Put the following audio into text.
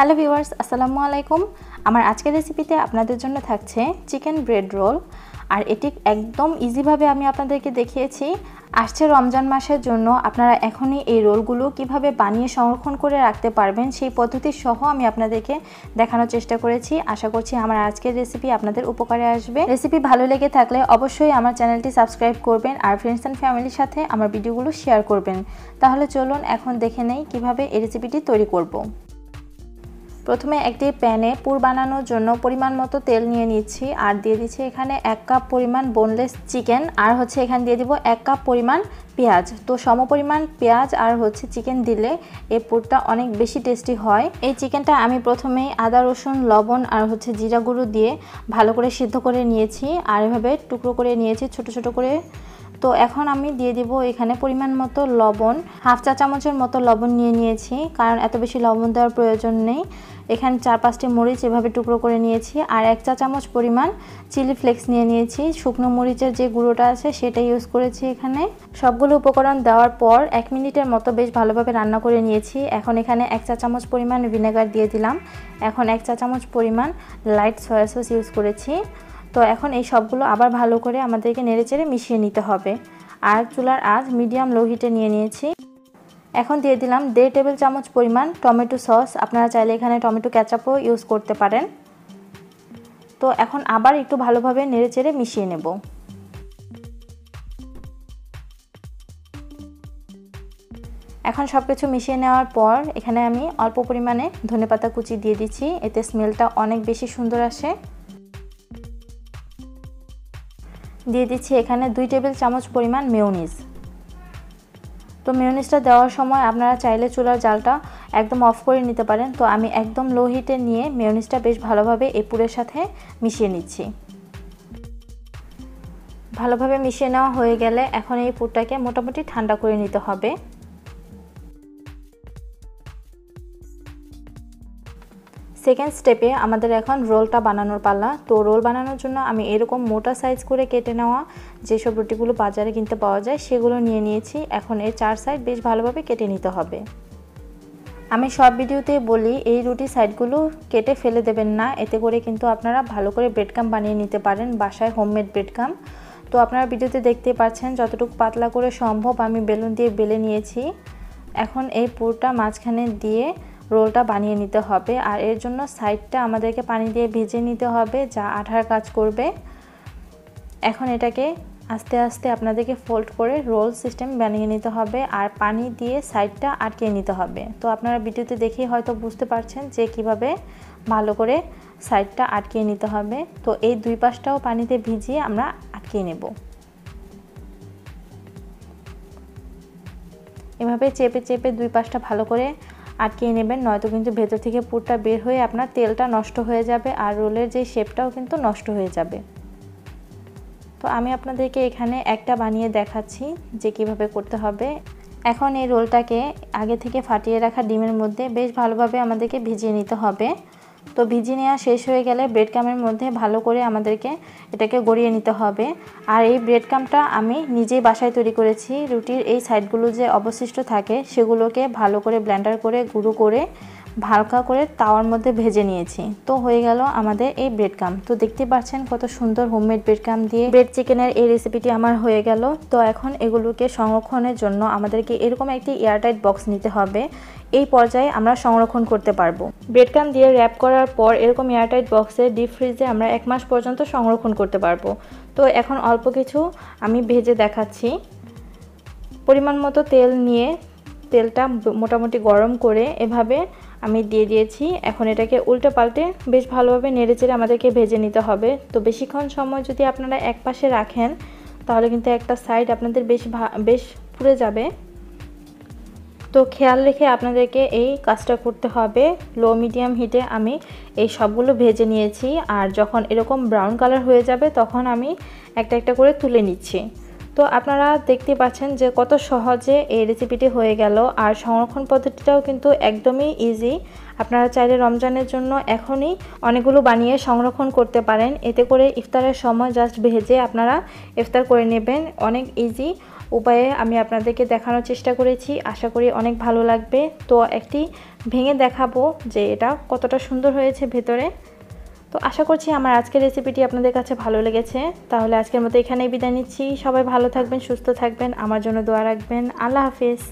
Hello viewers, আসসালামু আলাইকুম। আমার আজকের রেসিপিতে আপনাদের জন্য থাকছে চিকেন ব্রেড রোল। আর এটি একদম ইজিভাবে আমি আপনাদেরকে দেখিয়েছি। আসছে রমজান মাসের জন্য আপনারা এখনই এই রোলগুলো কিভাবে বানিয়ে সংরক্ষণ করে রাখতে পারবেন সেই পদ্ধতি সহ আমি আপনাদেরকে দেখানোর চেষ্টা করেছি। আশা করছি আমার আজকের রেসিপি আপনাদের উপকারে আসবে। রেসিপি ভালো লেগে থাকলে অবশ্যই আমার চ্যানেলটি সাবস্ক্রাইব করবেন আর ফ্রেন্ডস অ্যান্ড ফ্যামিলির সাথে আমার ভিডিওগুলো শেয়ার করবেন। তাহলে চলুন এখন দেখে নেই কিভাবে এই রেসিপিটি তৈরি করব। প্রথমে একটি প্যানে পুর বানানোর জন্য পরিমাণ মতো তেল নিয়ে নিচ্ছি আর দিয়ে দিচ্ছি এখানে 1 কাপ পরিমাণ বোনলেস চিকেন আর এখানে দিয়ে দিব 1 কাপ পরিমাণ পেঁয়াজ। তো সমপরিমাণ পেঁয়াজ আর চিকেন দিলে এই পুরটা অনেক বেশি টেস্টি হয়। এই চিকেনটা আমি প্রথমেই আদা রসুন লবণ আর জিরা গুঁড়ো দিয়ে ভালো করে সিদ্ধ করে নিয়েছি আর এভাবে টুকরো করে নিয়েছি ছোট ছোট করে। তো এখন আমি দিয়ে দিব এখানে পরিমাণ মতো লবণ, হাফ চা চামচের মতো লবণ নিয়ে নিয়েছি, কারণ এত বেশি লবণ দেওয়ার প্রয়োজন নেই। এখানে 4-5টি মরিচ এভাবে টুকরো করে নিয়েছি আর 1 চা চামচ পরিমাণ চিলি ফ্লেক্স নিয়ে নিয়েছি। শুকনো মরিচের যে গুঁড়োটা আছে সেটা ইউজ করেছি এখানে। সবগুলো উপকরণ দেওয়ার পর 1 মিনিটের মতো বেশ ভালোভাবে রান্না করে নিয়েছি। এখন এখানে 1 চা চামচ পরিমাণ ভিনেগার দিয়ে দিলাম। এখন 1 চা চামচ পরিমাণ লাইট সয়া সস ইউজ করেছি। তো এখন এই সবগুলো আবার ভালো করে আমাদেরকে নেড়েচেড়ে মিশিয়ে নিতে হবে। আর চুলার আঁচ মিডিয়াম লো হিটে নিয়ে নিয়েছি। এখন দিয়ে দিলাম 1.5 টেবিল চামচ পরিমাণ টমেটো সস। আপনারা চাইলে এখানে টমেটো কেচাপও ইউজ করতে পারেন। তো এখন আবার একটু ভালোভাবে নেড়েচেড়ে মিশিয়ে নেব। এখন সবকিছু মিশিয়ে নেওয়ার পর এখানে আমি অল্প পরিমাণে ধনেপাতা কুচি দিয়ে দিচ্ছি, এতে স্মেলটা অনেক বেশি সুন্দর আসে। দিয়ে দিচ্ছি এখানে 2 টেবিল চামচ পরিমাণ মেয়োনিজ। তো মেয়োনিজটা দেওয়ার সময় আপনারা চাইলে চুলার জালটা একদম অফ করে নিতে পারেন। তো আমি একদম লো হিটে নিয়ে মেয়োনিজটা বেশ ভালোভাবে এই পুরের সাথে মিশিয়ে নিচ্ছি। ভালোভাবে মিশিয়ে নেওয়া হয়ে গেলে এখন এই পুরটাকে মোটামুটি ঠান্ডা করে নিতে হবে। সেকেন্ড স্টেপে আমাদের এখন রোলটা বানানোর পালা। তো রোল বানানোর জন্য আমি এরকম মোটা সাইজ করে কেটে নেওয়া যেসব রুটিগুলো বাজারে কিনতে পাওয়া যায় সেগুলো নিয়ে নিয়েছি। এখন এর 4 সাইড বেশ ভালোভাবে কেটে নিতে হবে। আমি সব ভিডিওতে বলি এই রুটি সাইডগুলো কেটে ফেলে দেবেন না, এতে করে কিন্তু আপনারা ভালো করে ব্রেডক্রাম্ব বানিয়ে নিতে পারেন বাসায়, হোমমেড ব্রেডক্রাম্ব। তো আপনারা ভিডিওতে দেখতে পাচ্ছেন যতটুকু পাতলা করে সম্ভব আমি বেলুন দিয়ে বেলে নিয়েছি। এখন এই পুরটা মাঝখানে দিয়ে রোলটা বানিয়ে নিতে হবে আর এর জন্য সাইডটা আমাদেরকে পানি দিয়ে ভিজে নিতে হবে, যা আঠার কাজ করবে। এখন এটাকে আস্তে আস্তে আপনাদেরকে ফোল্ড করে রোল সিস্টেম বানিয়ে নিতে হবে আর পানি দিয়ে সাইডটা আটকে নিতে হবে। তো আপনারা ভিডিওতে দেখেই হয়তো বুঝতে পারছেন যে কিভাবে ভালো করে সাইডটা আটকে নিতে হবে। তো এই দুই পাশটাও পানিতে ভিজিয়ে আমরা আটকে নেব। এভাবে চেপে চেপে দুই পাশটা ভালো করে আটকে নেবেন, নয়তো কিন্তু ভেতর থেকে পুরটা বের হয়ে আপনার তেলটা নষ্ট হয়ে যাবে আর রোলের যে শেপটাও কিন্তু নষ্ট হয়ে যাবে। তো আমি আপনাদেরকে এখানে একটা বানিয়ে দেখাচ্ছি যে কিভাবে করতে হবে। এখন এই রোলটাকে আগে থেকে ফাটিয়ে রাখা ডিমের মধ্যে বেশ ভালোভাবে আমাদেরকে ভিজিয়ে নিতে হবে। তো ভিজিয়ে নেওয়া শেষ হয়ে গেলে ব্রেডক্রাম্বের মধ্যে ভালো করে আমাদেরকে এটাকে গড়িয়ে নিতে হবে। আর এই ব্রেডক্রাম্বটা আমি নিজেই বাসায় তৈরি করেছি। রুটির এই সাইডগুলো যে অবশিষ্ট থাকে সেগুলোকে ভালো করে ব্লেন্ডার করে গুঁড়ো করে হালকা করে তাওয়ার মধ্যে ভেজে নিয়েছি। তো হয়ে গেল আমাদের এই ব্রেডক্রাম্ব। তো দেখতে পাচ্ছেন কত সুন্দর হোমমেড ব্রেডক্রাম্ব দিয়ে ব্রেড চিকেনের এই রেসিপিটি আমার হয়ে গেল। তো এখন এগুলোকে সংরক্ষণের জন্য আমাদেরকে এরকম একটি এয়ারটাইট বক্স নিতে হবে। এই পর্যায়ে আমরা সংরক্ষণ করতে পারবো। ব্রেডক্রাম্ব দিয়ে র্যাপ করার পর এরকম এয়ারটাইট বক্সে ডিপ ফ্রিজে আমরা 1 মাস পর্যন্ত সংরক্ষণ করতে পারবো। তো এখন অল্প কিছু আমি ভেজে দেখাচ্ছি। পরিমাণ মতো তেল নিয়ে তেলটা মোটামুটি গরম করে এভাবে আমি দিয়ে দিয়েছি। এখন এটাকে উল্টে পাল্টে বেশ ভালোভাবে নেড়েচেড়ে আমাদেরকে ভেজে নিতে হবে। তো বেশিক্ষণ সময় যদি আপনারা এক পাশে রাখেন তাহলে কিন্তু একটা সাইড আপনাদের বেশ পুড়ে যাবে। তো খেয়াল রেখে আপনাদেরকে এই কাজটা করতে হবে। লো মিডিয়াম হিটে আমি এই সবগুলো ভেজে নিয়েছি আর যখন এরকম ব্রাউন কালার হয়ে যাবে তখন আমি একটা একটা করে তুলে নিচ্ছি। তো আপনারা দেখতে পাচ্ছেন যে কত সহজে এই রেসিপিটি হয়ে গেল আর সংরক্ষণ পদ্ধতিটাও কিন্তু একদমই ইজি। আপনারা চাইলে রমজানের জন্য এখনই অনেকগুলো বানিয়ে সংরক্ষণ করতে পারেন, এতে করে ইফতারের সময় জাস্ট ভেজে আপনারা ইফতার করে নেবেন। অনেক ইজি উপায়ে আমি আপনাদেরকে দেখানোর চেষ্টা করেছি। আশা করি অনেক ভালো লাগবে। তো একটি ভেঙে দেখাবো যে এটা কতটা সুন্দর হয়েছে ভেতরে। তো আশা করছি আমার আজকের রেসিপিটি আপনাদের কাছে ভালো লেগেছে। তাহলে আজকের মতো এখানেই বিদায় নিচ্ছি। সবাই ভালো থাকবেন, সুস্থ থাকবেন, আমার জন্য দোয়া রাখবেন। আল্লাহ হাফেজ।